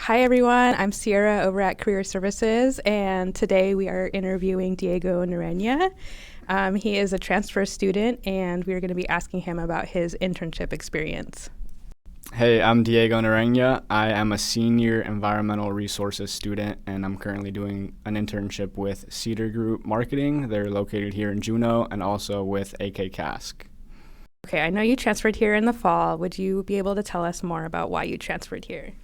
Hi everyone, I'm Sierra over at Career Services, and today we are interviewing Diego Noreña. He is a transfer student, and we are going to be asking him about his internship experience. Hey, I'm Diego Noreña. I am a senior environmental resources student, and I'm currently doing an internship with Cedar Group Marketing. They're located here in Juneau, and also with AK Cask. Okay, I know you transferred here in the fall. Would you be able to tell us more about why you transferred here?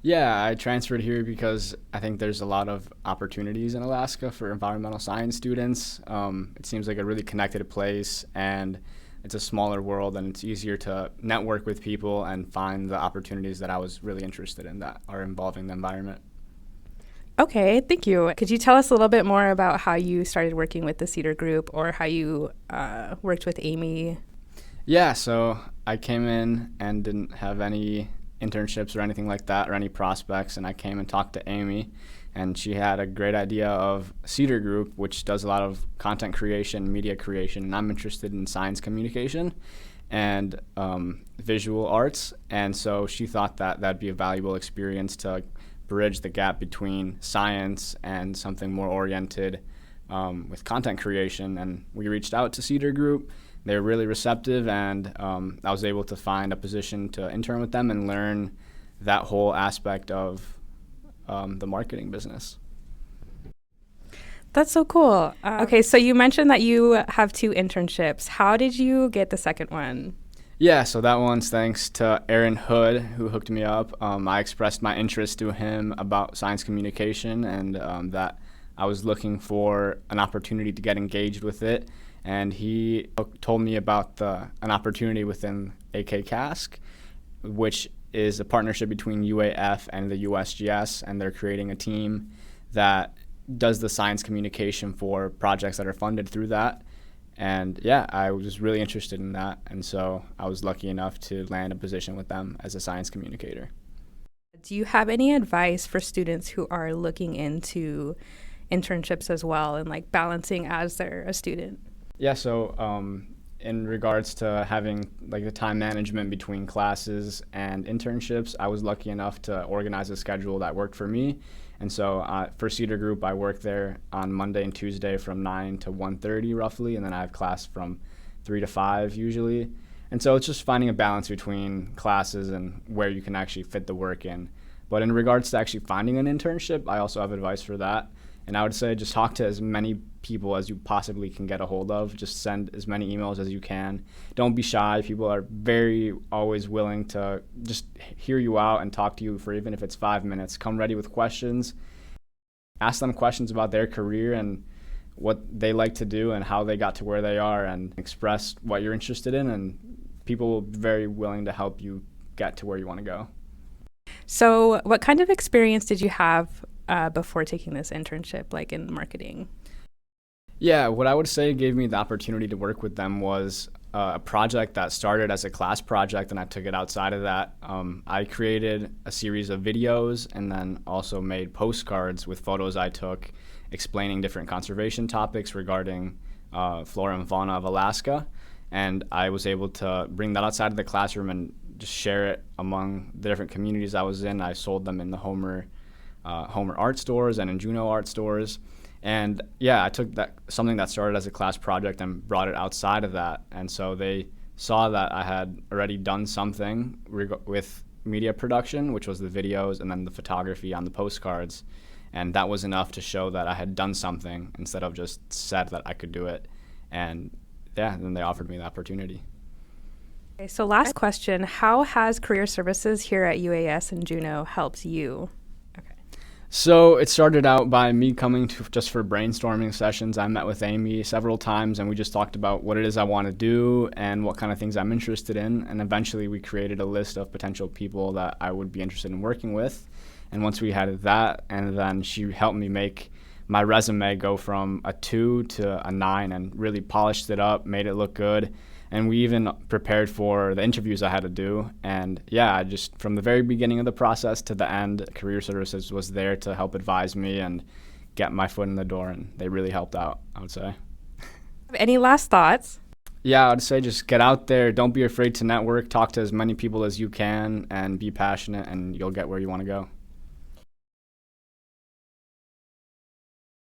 Yeah, I transferred here because I think there's a lot of opportunities in Alaska for environmental science students. It seems like a really connected place, and it's a smaller world, and it's easier to network with people and find the opportunities that I was really interested in that are involving the environment. Okay, thank you. Could you tell us a little bit more about how you started working with the Cedar Group or how you worked with Amy? Yeah, so I came in and didn't have any internships or anything like that or any prospects, and I came and talked to Amy, and she had a great idea of Cedar Group, which does a lot of content creation, media creation, and I'm interested in science communication and visual arts, and so she thought that that'd be a valuable experience to bridge the gap between science and something more oriented with content creation. And we reached out to Cedar Group. They were really receptive, and I was able to find a position to intern with them and learn that whole aspect of the marketing business. That's so cool. Okay, so you mentioned that you have two internships. How did you get the second one? Yeah, so that one's thanks to Aaron Hood, who hooked me up. I expressed my interest to him about science communication and that I was looking for an opportunity to get engaged with it. And he told me about an opportunity within AK Cask, which is a partnership between UAF and the USGS, and they're creating a team that does the science communication for projects that are funded through that. And yeah, I was really interested in that, and so I was lucky enough to land a position with them as a science communicator. Do you have any advice for students who are looking into internships as well and like balancing as they're a student? Yeah, so in regards to having like the time management between classes and internships, I was lucky enough to organize a schedule that worked for me. And so for Cedar Group, I work there on Monday and Tuesday from 9 to 1:30 roughly, and then I have class from 3 to 5 usually. And so it's just finding a balance between classes and where you can actually fit the work in. But in regards to actually finding an internship, I also have advice for that. And I would say just talk to as many people as you possibly can get a hold of. Just send as many emails as you can. Don't be shy. People are very always willing to just hear you out and talk to you for even if it's 5 minutes. Come ready with questions. Ask them questions about their career and what they like to do and how they got to where they are, and express what you're interested in, and people will be very willing to help you get to where you want to go. So what kind of experience did you have before taking this internship, like in marketing? Yeah, what I would say gave me the opportunity to work with them was a project that started as a class project, and I took it outside of that. I created a series of videos and then also made postcards with photos I took explaining different conservation topics regarding flora and fauna of Alaska. And I was able to bring that outside of the classroom and just share it among the different communities I was in. I sold them in the Homer art stores and in Juneau art stores. And yeah, I took something that started as a class project and brought it outside of that. And so they saw that I had already done something with media production, which was the videos and then the photography on the postcards. And that was enough to show that I had done something instead of just said that I could do it. And yeah, then they offered me the opportunity. Okay, so last question, how has Career Services here at UAS in Juneau helped you? So it started out by me coming to just for brainstorming sessions. I met with Amy several times, and we just talked about what it is I want to do and what kind of things I'm interested in. And eventually we created a list of potential people that I would be interested in working with. And once we had that, and then she helped me make my resume go from a 2 to a 9 and really polished it up, made it look good. And we even prepared for the interviews I had to do. And yeah, just from the very beginning of the process to the end, Career Services was there to help advise me and get my foot in the door. And they really helped out, I would say. Any last thoughts? Yeah, I'd say just get out there. Don't be afraid to network. Talk to as many people as you can and be passionate, and you'll get where you want to go.